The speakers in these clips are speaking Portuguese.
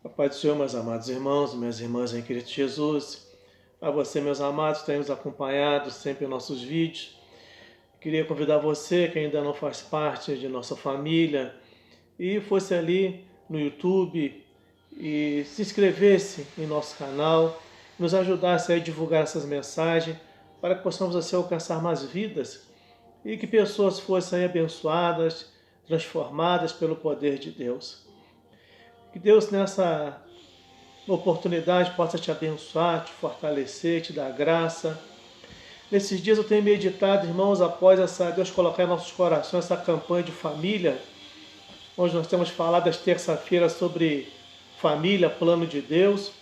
A paz do Senhor, meus amados irmãos, minhas irmãs em Cristo Jesus. A você, meus amados, que tem nos acompanhado sempre em nossos vídeos. Queria convidar você, que ainda não faz parte de nossa família, e fosse ali no YouTube e se inscrevesse em nosso canal, nos ajudasse a divulgar essas mensagens, para que possamos assim alcançar mais vidas e que pessoas fossem abençoadas, transformadas pelo poder de Deus. Que Deus nessa oportunidade possa te abençoar, te fortalecer, te dar graça. Nesses dias eu tenho meditado, irmãos, após Deus colocar em nossos corações essa campanha de família, onde nós temos falado às terça-feiras sobre família, plano de Deus.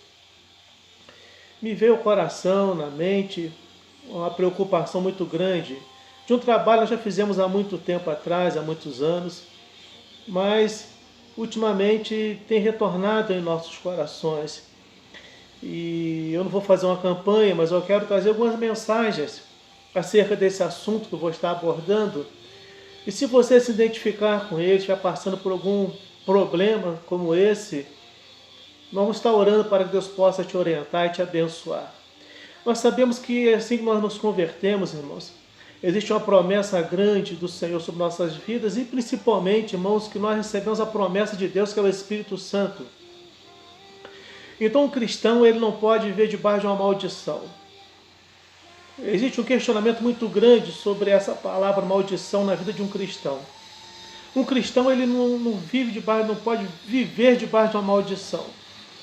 Me veio ao coração, na mente, uma preocupação muito grande de um trabalho que nós já fizemos há muito tempo atrás, há muitos anos, mas ultimamente tem retornado em nossos corações. E eu não vou fazer uma campanha, mas eu quero trazer algumas mensagens acerca desse assunto que eu vou estar abordando. E se você se identificar com ele, estiver passando por algum problema como esse, vamos estar orando para que Deus possa te orientar e te abençoar. Nós sabemos que assim que nós nos convertemos, irmãos, existe uma promessa grande do Senhor sobre nossas vidas e principalmente, irmãos, que nós recebemos a promessa de Deus, que é o Espírito Santo. Então, um cristão ele não pode viver debaixo de uma maldição. Existe um questionamento muito grande sobre essa palavra maldição na vida de um cristão. Um cristão ele não pode viver debaixo de uma maldição.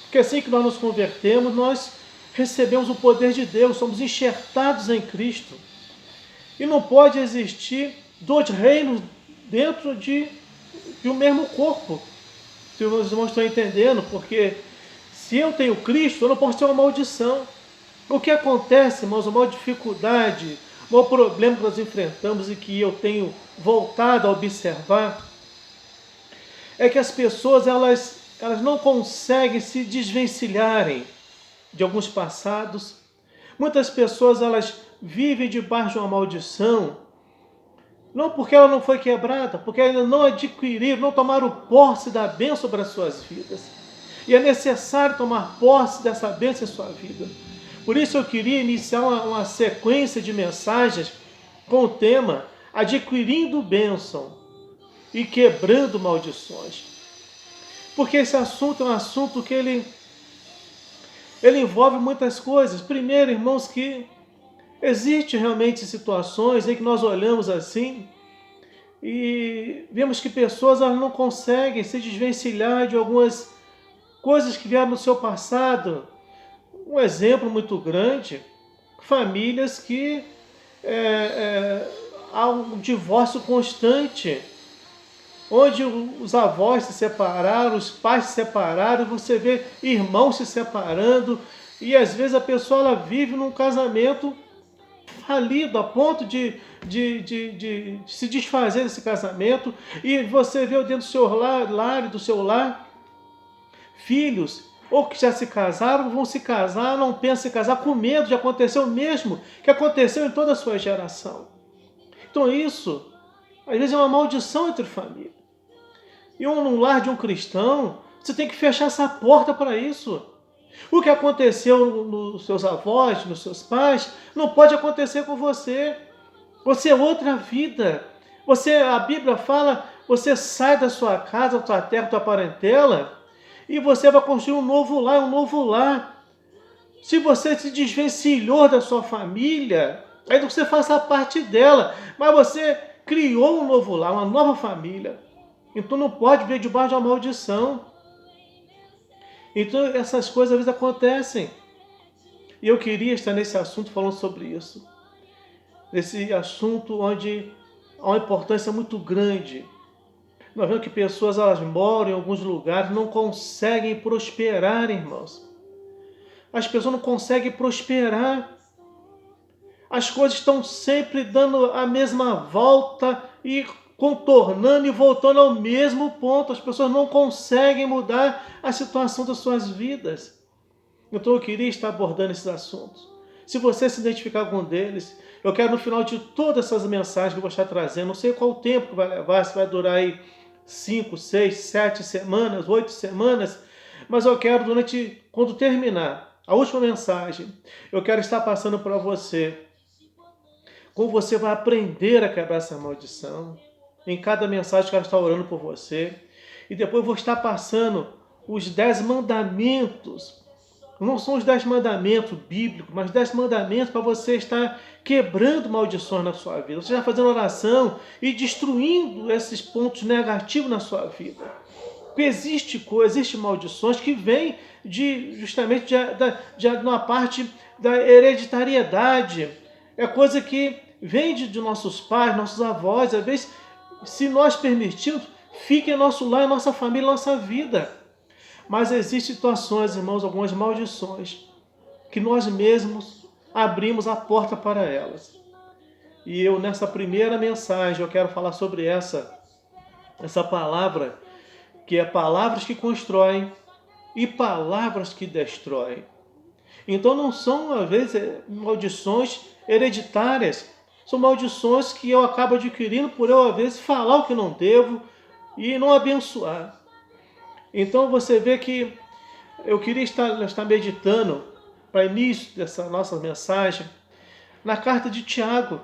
Porque assim que nós nos convertemos, nós recebemos o poder de Deus, somos enxertados em Cristo. E não pode existir dois reinos dentro de um mesmo corpo. Se os irmãos estão entendendo, porque se eu tenho Cristo, eu não posso ter uma maldição. O que acontece, irmãos, uma dificuldade, um problema que nós enfrentamos e que eu tenho voltado a observar, é que as pessoas elas não conseguem se desvencilharem de alguns passados. Muitas pessoas elas vivem debaixo de uma maldição, não porque ela não foi quebrada, porque ainda não adquiriram, não tomaram posse da bênção sobre as suas vidas. E é necessário tomar posse dessa bênção em sua vida. Por isso eu queria iniciar uma sequência de mensagens com o tema Adquirindo Bênção e Quebrando Maldições. Porque esse assunto é um assunto que ele envolve muitas coisas. Primeiro, irmãos, que existe realmente situações em que nós olhamos assim e vemos que pessoas elas não conseguem se desvencilhar de algumas coisas que vieram no seu passado. Um exemplo muito grande, famílias que há um divórcio constante, onde os avós se separaram, os pais se separaram, você vê irmãos se separando, e às vezes a pessoa ela vive num casamento falido, a ponto de se desfazer desse casamento, e você vê dentro do seu lar, do seu lar, filhos ou que já se casaram, vão se casar, não pensam em casar, com medo de acontecer o mesmo que aconteceu em toda a sua geração. Então isso, às vezes é uma maldição entre família. E no lar de um cristão, você tem que fechar essa porta para isso. O que aconteceu nos seus avós, nos seus pais, não pode acontecer com você. Você é outra vida. A Bíblia fala, você sai da sua casa, da tua terra, da tua parentela, e você vai construir um novo lar. Se você se desvencilhou da sua família, aí você faça parte dela. Mas você criou um novo lar, uma nova família. Então não pode viver debaixo de uma maldição. Então essas coisas às vezes acontecem. E eu queria estar nesse assunto falando sobre isso. Nesse assunto onde há uma importância muito grande. Nós vemos que pessoas elas moram em alguns lugares, não conseguem prosperar, irmãos. As pessoas não conseguem prosperar. As coisas estão sempre dando a mesma volta e contornando e voltando ao mesmo ponto. As pessoas não conseguem mudar a situação das suas vidas. Então eu queria estar abordando esses assuntos. Se você se identificar com um deles, eu quero no final de todas essas mensagens que eu vou estar trazendo, não sei qual o tempo que vai levar, se vai durar aí 5, 6, 7 semanas, 8 semanas, Mas eu quero, quando terminar a última mensagem, eu quero estar passando para você como você vai aprender a quebrar essa maldição. Em cada mensagem eu quero estar orando por você. E depois eu vou estar passando os 10 mandamentos. Não são os 10 mandamentos bíblicos, mas 10 mandamentos para você estar quebrando maldições na sua vida. Você está fazendo oração e destruindo esses pontos negativos na sua vida. Porque existe maldições que vêm justamente de uma parte da hereditariedade. É coisa que vem de nossos pais, nossos avós. Às vezes, se nós permitirmos, fica em nosso lar, em nossa família, em nossa vida. Mas existem situações, irmãos, algumas maldições, que nós mesmos abrimos a porta para elas. E eu, nessa primeira mensagem, eu quero falar sobre essa palavra, que é palavras que constroem e palavras que destroem. Então não são, às vezes, maldições hereditárias. São maldições que eu acabo adquirindo por eu, às vezes, falar o que não devo e não abençoar. Então você vê que eu queria estar meditando, para início dessa nossa mensagem, na carta de Tiago,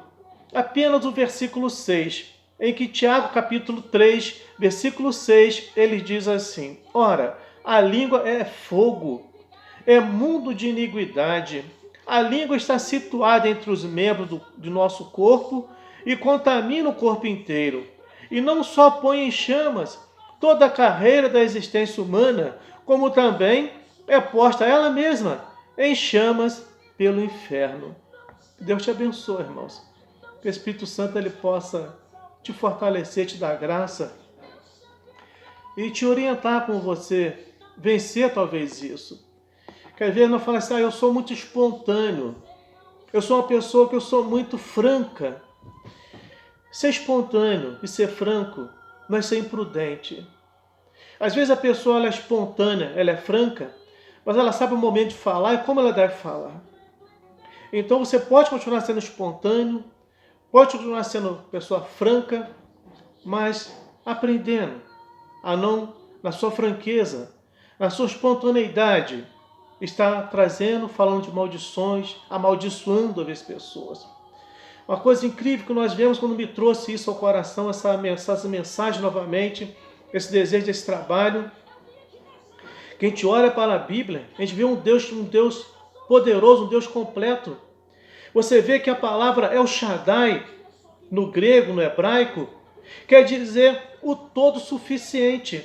apenas o versículo 6, em que Tiago, capítulo 3, versículo 6, ele diz assim: Ora, a língua é fogo, é mundo de iniquidade. A língua está situada entre os membros do nosso corpo e contamina o corpo inteiro. E não só põe em chamas toda a carreira da existência humana, como também é posta ela mesma em chamas pelo inferno. Deus te abençoe, irmãos. Que o Espírito Santo ele possa te fortalecer, te dar graça e te orientar como você vencer talvez isso. Quer ver, não fala assim, eu sou muito espontâneo. Eu sou uma pessoa que eu sou muito franca. Ser espontâneo e ser franco não é ser imprudente. Às vezes a pessoa ela é espontânea, ela é franca, mas ela sabe o momento de falar e como ela deve falar. Então você pode continuar sendo espontâneo, pode continuar sendo pessoa franca, mas aprendendo a não, na sua franqueza, na sua espontaneidade, está trazendo, falando de maldições, amaldiçoando as pessoas. Uma coisa incrível que nós vemos quando me trouxe isso ao coração, essa mensagem novamente, esse desejo desse trabalho, que a gente olha para a Bíblia, a gente vê um Deus poderoso, um Deus completo. Você vê que a palavra El Shaddai, no grego, no hebraico, quer dizer o todo suficiente.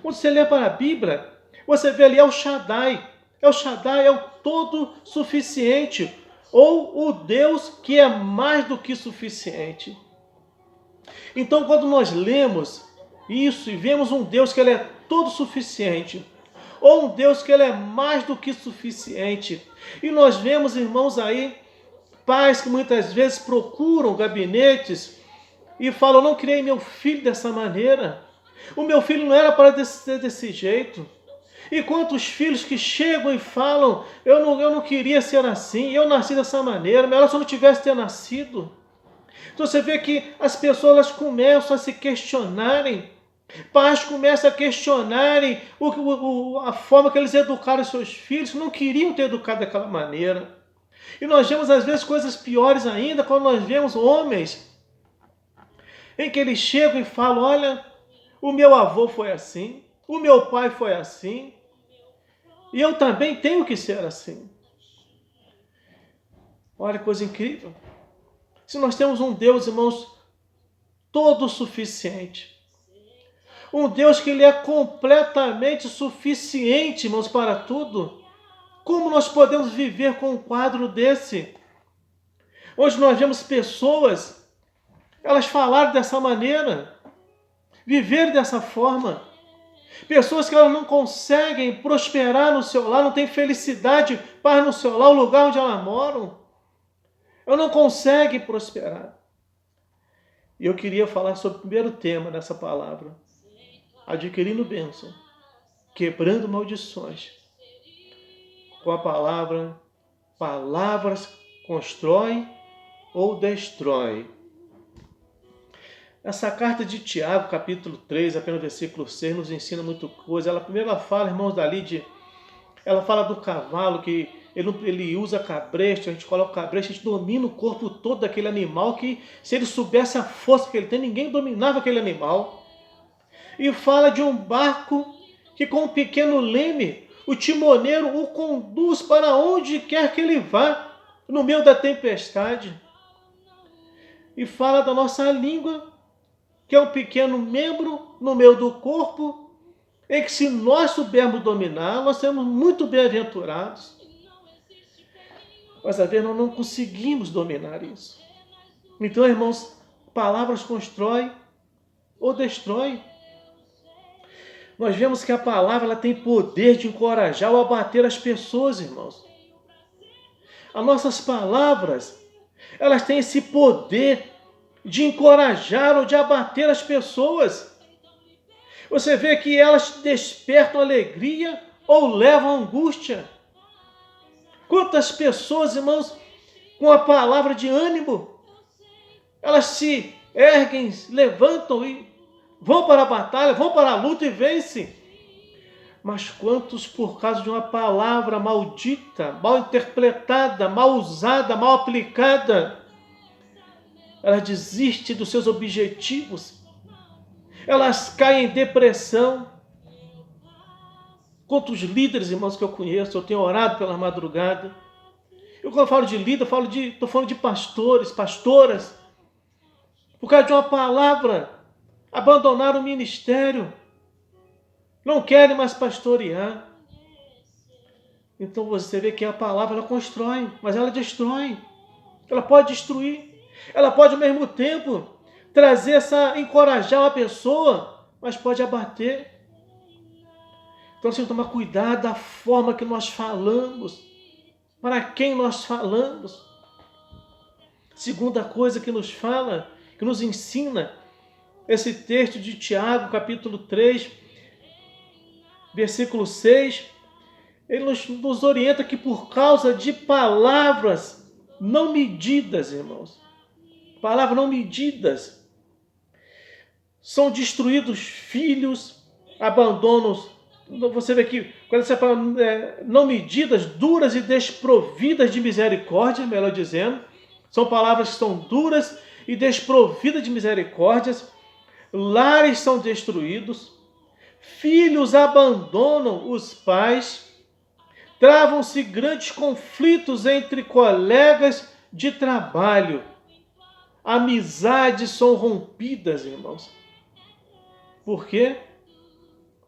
Quando você lê para a Bíblia, você vê ali El Shaddai. El Shaddai é o todo suficiente, ou o Deus que é mais do que suficiente. Então, quando nós lemos isso e vemos um Deus que ele é todo suficiente, ou um Deus que ele é mais do que suficiente, e nós vemos, irmãos, aí, pais que muitas vezes procuram gabinetes e falam, não criei meu filho dessa maneira, o meu filho não era para ser desse jeito. E quantos filhos que chegam e falam, eu não queria ser assim, eu nasci dessa maneira, melhor se eu não tivesse ter nascido. Então você vê que as pessoas elas começam a se questionarem, pais começam a questionarem a forma que eles educaram seus filhos, não queriam ter educado daquela maneira. E nós vemos às vezes coisas piores ainda, quando nós vemos homens em que eles chegam e falam, olha, o meu avô foi assim, o meu pai foi assim, e eu também tenho que ser assim. Olha que coisa incrível. Se nós temos um Deus, irmãos, todo suficiente, um Deus que ele é completamente suficiente, irmãos, para tudo, como nós podemos viver com um quadro desse? Hoje nós vemos pessoas, elas falaram dessa maneira, viver dessa forma. Pessoas que elas não conseguem prosperar no seu lar, não têm felicidade, paz no seu lar, o lugar onde elas moram. Elas não conseguem prosperar. E eu queria falar sobre o primeiro tema dessa palavra. Adquirindo bênção, quebrando maldições. Com a palavra, palavras constroem ou destroem. Essa carta de Tiago, capítulo 3, apenas versículo 6, nos ensina muita coisa. Ela fala, irmãos, ela fala do cavalo, que ele usa cabresto, a gente coloca o cabresto, a gente domina o corpo todo daquele animal, que se ele soubesse a força que ele tem, ninguém dominava aquele animal. E fala de um barco que com um pequeno leme, o timoneiro o conduz para onde quer que ele vá, no meio da tempestade. E fala da nossa língua, que é um pequeno membro no meio do corpo, em que se nós soubermos dominar, nós seremos muito bem-aventurados. Mas às vezes nós não conseguimos dominar isso. Então, irmãos, palavras constroem ou destroem. Nós vemos que a palavra ela tem poder de encorajar ou abater as pessoas, irmãos. As nossas palavras, elas têm esse poder de encorajar ou de abater as pessoas. Você vê que elas despertam alegria ou levam angústia. Quantas pessoas, irmãos, com a palavra de ânimo, elas se erguem, levantam e vão para a batalha, vão para a luta e vencem. Mas quantos, por causa de uma palavra maldita, mal interpretada, mal usada, mal aplicada, elas desistem dos seus objetivos, elas caem em depressão. Quantos líderes, irmãos, que eu conheço, eu tenho orado pela madrugada. Quando eu falo de líder, estou falando de pastores, pastoras, por causa de uma palavra, abandonaram o ministério, não querem mais pastorear. Então você vê que a palavra ela constrói, mas ela destrói. Ela pode destruir. Ela pode ao mesmo tempo encorajar uma pessoa, mas pode abater. Então nós temos que tomar cuidado da forma que nós falamos, para quem nós falamos. Segunda coisa que nos fala, que nos ensina, esse texto de Tiago, capítulo 3, versículo 6, ele nos orienta que por causa de palavras não medidas, irmãos, palavras não medidas, são destruídos filhos, abandonos. Você vê que quando você fala não medidas, duras e desprovidas de misericórdia, melhor dizendo, são palavras que são duras e desprovidas de misericórdias, lares são destruídos, filhos abandonam os pais, travam-se grandes conflitos entre colegas de trabalho, amizades são rompidas, irmãos. Por quê?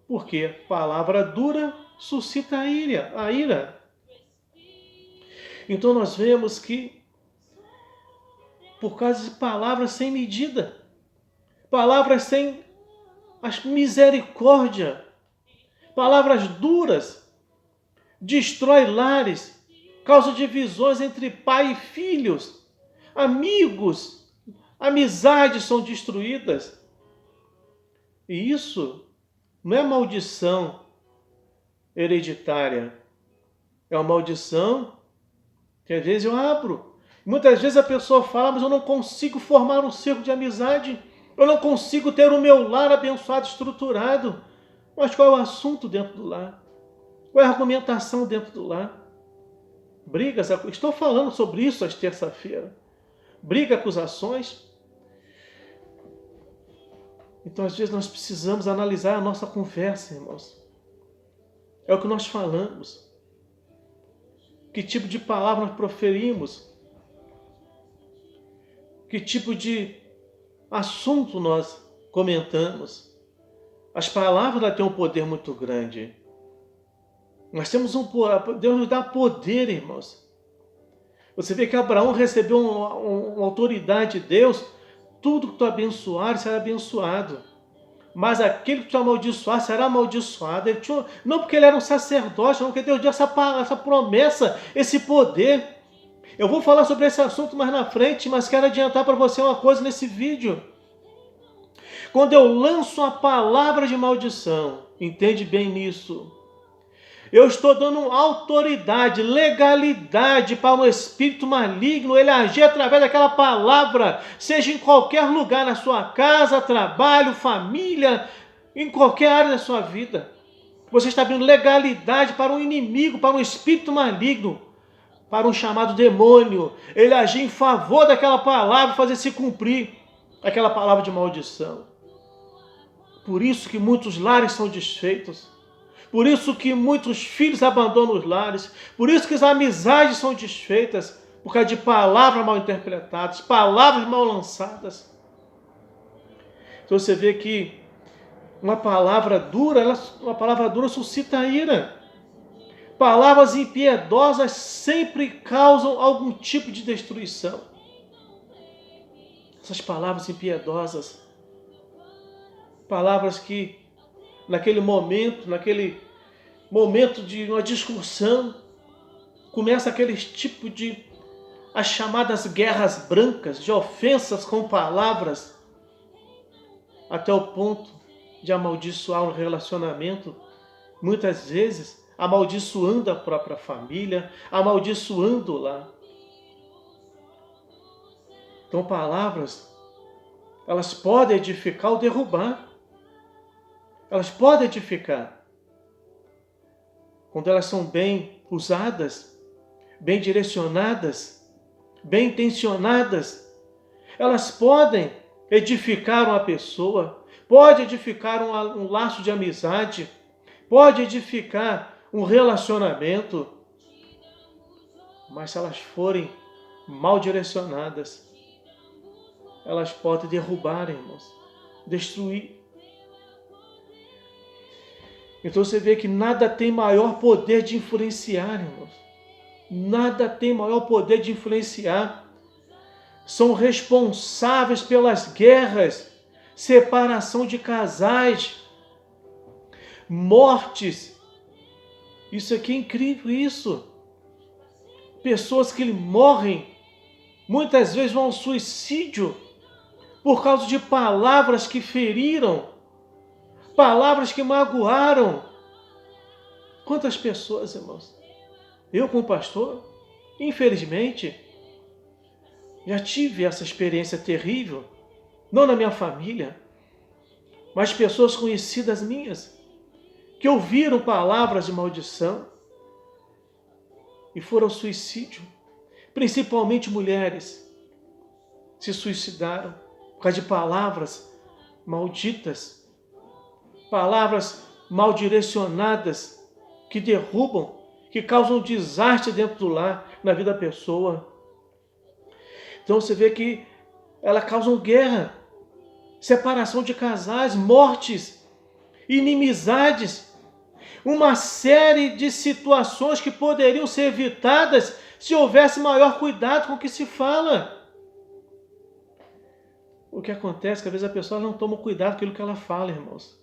Porque palavra dura suscita a ira. Então nós vemos que, por causa de palavras sem medida, palavras sem misericórdia, palavras duras, destrói lares, causa divisões entre pai e filhos, amigos, amizades são destruídas. E isso não é maldição hereditária, é uma maldição que às vezes eu abro. Muitas vezes a pessoa fala, mas eu não consigo formar um círculo de amizade, eu não consigo ter o meu lar abençoado, estruturado. Mas qual é o assunto dentro do lar? Qual é a argumentação dentro do lar? Brigas, estou falando sobre isso às terça-feira. Briga, acusações. Então, às vezes, nós precisamos analisar a nossa conversa, irmãos. É o que nós falamos. Que tipo de palavra nós proferimos? Que tipo de assunto nós comentamos? As palavras têm um poder muito grande. Nós temos Deus nos dá poder, irmãos. Você vê que Abraão recebeu uma autoridade de Deus. Tudo que tu abençoar será abençoado. Mas aquele que tu amaldiçoar será amaldiçoado. Não porque ele era um sacerdote, não porque Deus deu essa promessa, esse poder. Eu vou falar sobre esse assunto mais na frente, mas quero adiantar para você uma coisa nesse vídeo. Quando eu lanço a palavra de maldição, entende bem nisso, Eu estou dando autoridade, legalidade para o espírito maligno ele agir através daquela palavra, seja em qualquer lugar, na sua casa, trabalho, família, em qualquer área da sua vida. Você está dando legalidade para um inimigo, para um espírito maligno, para um chamado demônio, ele agir em favor daquela palavra, fazer se cumprir aquela palavra de maldição. Por isso que muitos lares são desfeitos. Por isso que muitos filhos abandonam os lares. Por isso que as amizades são desfeitas. Por causa de palavras mal interpretadas, palavras mal lançadas. Então você vê que uma palavra dura suscita ira. Palavras impiedosas sempre causam algum tipo de destruição. Essas palavras impiedosas, palavras que naquele momento de uma discussão, começa aquele tipo de as chamadas guerras brancas, de ofensas com palavras, até o ponto de amaldiçoar um relacionamento, muitas vezes amaldiçoando a própria família, amaldiçoando o lar. Então palavras, elas podem edificar ou derrubar. Elas podem edificar. Quando elas são bem usadas, bem direcionadas, bem intencionadas, elas podem edificar uma pessoa, pode edificar um laço de amizade, pode edificar um relacionamento, mas se elas forem mal direcionadas, elas podem derrubar, irmãos, destruir. Então você vê que nada tem maior poder de influenciar, irmãos. Nada tem maior poder de influenciar. São responsáveis pelas guerras, separação de casais, mortes. Isso aqui é incrível, isso. Pessoas que morrem, muitas vezes vão ao suicídio por causa de palavras que feriram, palavras que magoaram. Quantas pessoas, irmãos? Eu, como pastor, infelizmente, já tive essa experiência terrível, não na minha família, mas pessoas conhecidas minhas, que ouviram palavras de maldição e foram ao suicídio. Principalmente mulheres se suicidaram por causa de palavras malditas, palavras mal direcionadas, que derrubam, que causam desastre dentro do lar, na vida da pessoa. Então você vê que elas causam guerra, separação de casais, mortes, inimizades, uma série de situações que poderiam ser evitadas se houvesse maior cuidado com o que se fala. O que acontece é que às vezes a pessoa não toma cuidado com aquilo que ela fala, irmãos.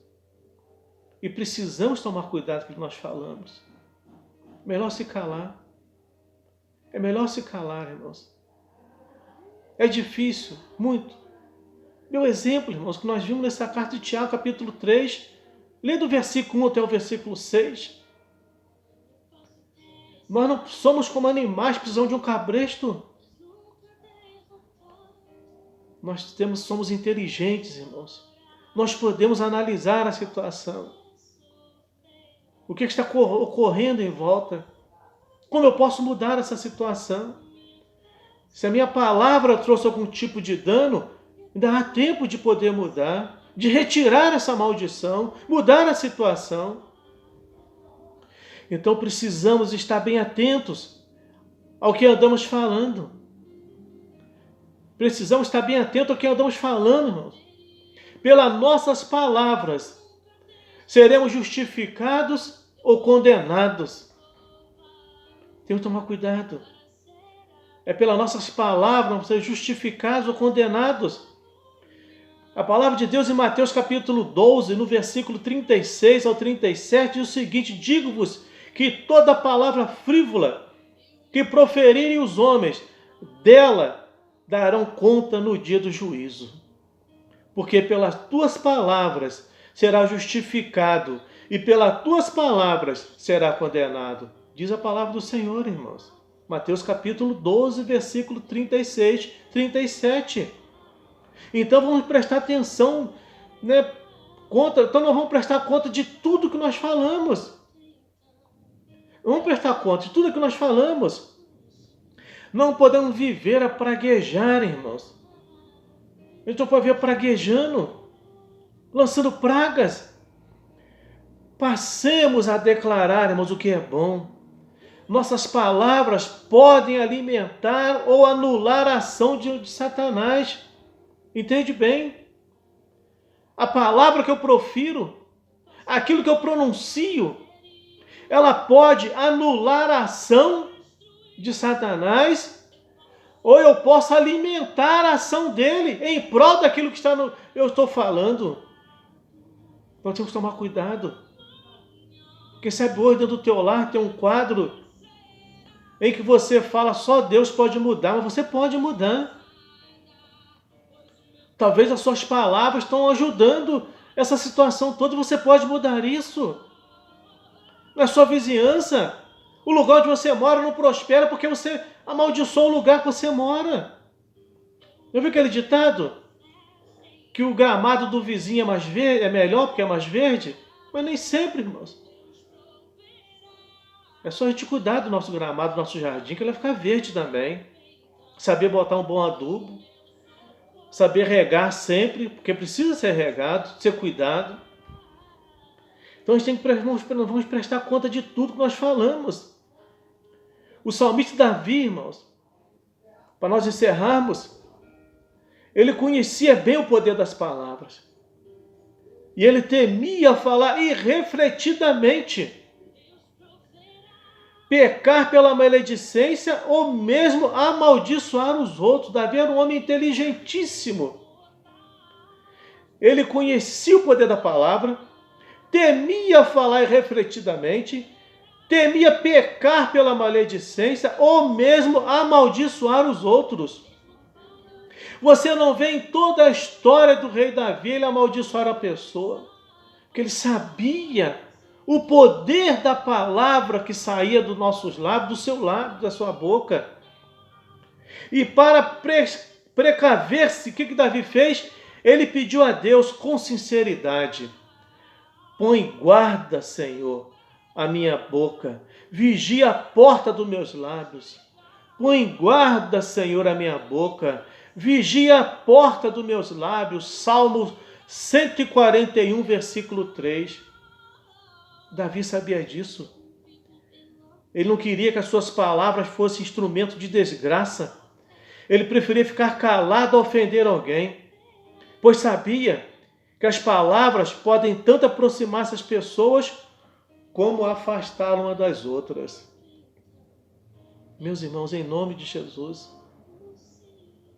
E precisamos tomar cuidado com o que nós falamos. Melhor se calar. É melhor se calar, irmãos. É difícil, muito. Meu exemplo, irmãos, que nós vimos nessa carta de Tiago, capítulo 3, lendo o versículo 1 até o versículo 6. Nós não somos como animais, precisamos de um cabresto. Somos inteligentes, irmãos. Nós podemos analisar a situação. O que está ocorrendo em volta? Como eu posso mudar essa situação? Se a minha palavra trouxe algum tipo de dano, ainda há tempo de poder mudar, de retirar essa maldição, mudar a situação. Então precisamos estar bem atentos ao que andamos falando. Precisamos estar bem atentos ao que andamos falando, irmãos. Pelas nossas palavras, seremos justificados ou condenados. Temos que tomar cuidado. É pelas nossas palavras vamos ser justificados ou condenados. A palavra de Deus em Mateus capítulo 12, no versículo 36 ao 37, diz o seguinte: digo-vos que toda palavra frívola que proferirem os homens, dela darão conta no dia do juízo. Porque pelas tuas palavras será justificado e pelas tuas palavras será condenado. Diz a palavra do Senhor, irmãos. Mateus capítulo 12, versículo 36, 37. Então vamos prestar atenção, né? Então nós vamos prestar conta de tudo que nós falamos. Vamos prestar conta de tudo que nós falamos. Não podemos viver a praguejar, irmãos. A gente não pode viver praguejando, lançando pragas. Passemos a declarar, irmãos, o que é bom. Nossas palavras podem alimentar ou anular a ação de Satanás. Entende bem? A palavra que eu profiro, aquilo que eu pronuncio, ela pode anular a ação de Satanás, ou eu posso alimentar a ação dele em prol daquilo que eu estou falando. Nós temos que tomar cuidado. Porque sabe, hoje dentro do teu lar tem um quadro em que você fala só Deus pode mudar, mas você pode mudar. Talvez as suas palavras estão ajudando essa situação toda e você pode mudar isso. Na sua vizinhança, o lugar onde você mora não prospera porque você amaldiçoou o lugar que você mora. Já viu aquele ditado? Que o gramado do vizinho é melhor porque é mais verde? Mas nem sempre, irmãos. É só a gente cuidar do nosso gramado, do nosso jardim, que ele vai ficar verde também. Saber botar um bom adubo. Saber regar sempre, porque precisa ser regado, ser cuidado. Então a gente vamos prestar conta de tudo que nós falamos. O salmista Davi, irmãos, para nós encerrarmos, ele conhecia bem o poder das palavras. E ele temia falar irrefletidamente. Pecar pela maledicência ou mesmo amaldiçoar os outros. Davi era um homem inteligentíssimo. Ele conhecia o poder da palavra, temia falar irrefletidamente, temia pecar pela maledicência ou mesmo amaldiçoar os outros. Você não vê em toda a história do rei Davi ele amaldiçoar a pessoa, porque ele sabia o poder da palavra que saía dos nossos lábios, do seu lábio, da sua boca. E para precaver-se, o que Davi fez? Ele pediu a Deus com sinceridade: põe guarda, Senhor, a minha boca, vigia a porta dos meus lábios. Põe guarda, Senhor, a minha boca, vigia a porta dos meus lábios. Salmo 141, versículo 3. Davi sabia disso. Ele não queria que as suas palavras fossem instrumento de desgraça. Ele preferia ficar calado a ofender alguém, pois sabia que as palavras podem tanto aproximar essas pessoas como afastá-las uma das outras. Meus irmãos, em nome de Jesus,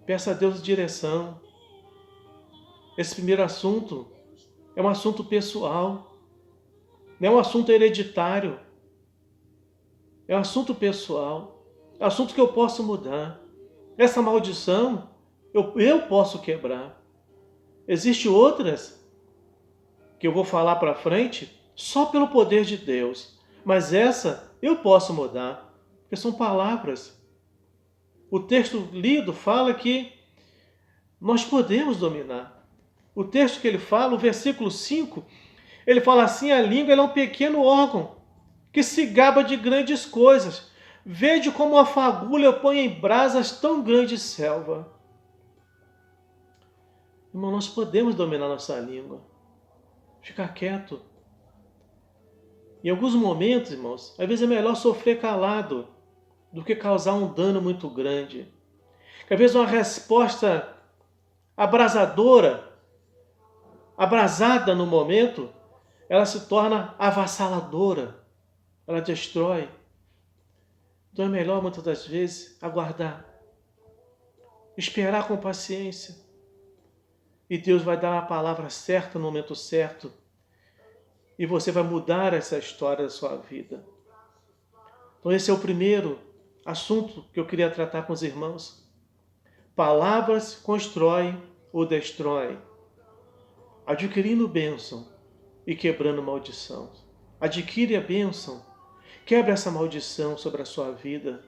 peça a Deus direção. Esse primeiro assunto é um assunto pessoal. Não é um assunto hereditário. É um assunto pessoal. É um assunto que eu posso mudar. Essa maldição eu posso quebrar. Existem outras que eu vou falar para frente só pelo poder de Deus. Mas essa eu posso mudar. Porque são palavras. O texto lido fala que nós podemos dominar. O texto que ele fala, o versículo 5... ele fala assim: a língua é um pequeno órgão que se gaba de grandes coisas. Vede como a fagulha põe em brasas tão grande selva. Irmão, nós podemos dominar nossa língua. Ficar quieto. Em alguns momentos, irmãos, às vezes é melhor sofrer calado do que causar um dano muito grande. Porque às vezes uma resposta abrasadora, abrasada no momento, ela se torna avassaladora, ela destrói. Então é melhor, muitas das vezes, aguardar, esperar com paciência. E Deus vai dar a palavra certa no momento certo. E você vai mudar essa história da sua vida. Então esse é o primeiro assunto que eu queria tratar com os irmãos. Palavras constroem ou destroem. Adquirindo bênção e quebrando maldição. Adquire a bênção. Quebra essa maldição sobre a sua vida.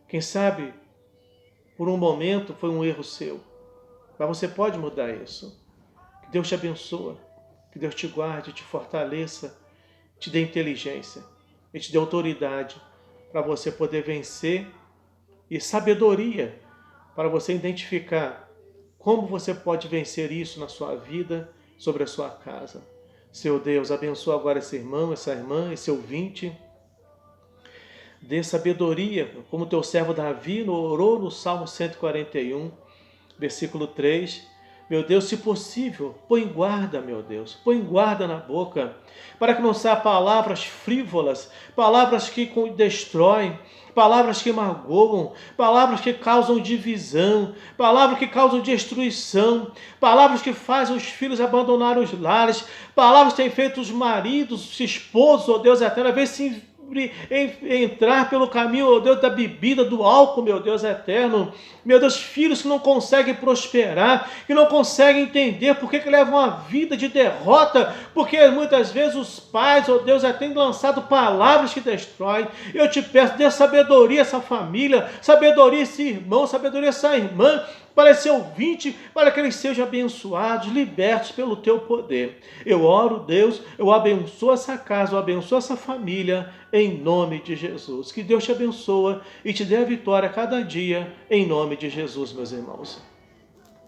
Quem sabe, por um momento, foi um erro seu. Mas você pode mudar isso. Que Deus te abençoe. Que Deus te guarde, te fortaleça, te dê inteligência e te dê autoridade para você poder vencer e sabedoria para você identificar como você pode vencer isso na sua vida, sobre a sua casa. Seu Deus, abençoa agora esse irmão, essa irmã, esse ouvinte. Dê sabedoria, como teu servo Davi orou no Salmo 141, versículo 3. Meu Deus, se possível, põe guarda, meu Deus, põe guarda na boca, para que não saiam palavras frívolas, palavras que destroem, palavras que magoam, palavras que causam divisão, palavras que causam destruição, palavras que fazem os filhos abandonar os lares, palavras que têm feito os maridos, os esposos, ó Deus eterno, a ver se entrar pelo caminho, ó Deus, da bebida, do álcool, meu Deus eterno. Meu Deus, filhos que não conseguem prosperar, que não conseguem entender por que levam uma vida de derrota, porque muitas vezes os pais, ó Deus, já têm lançado palavras que destroem. Eu te peço, dê sabedoria a essa família, sabedoria a esse irmão, sabedoria a essa irmã, para esse ouvinte, para que eles sejam abençoados, libertos pelo teu poder. Eu oro, Deus, eu abençoo essa casa, eu abençoo essa família, em nome de Jesus. Que Deus te abençoe e te dê a vitória a cada dia, em nome de Jesus, meus irmãos.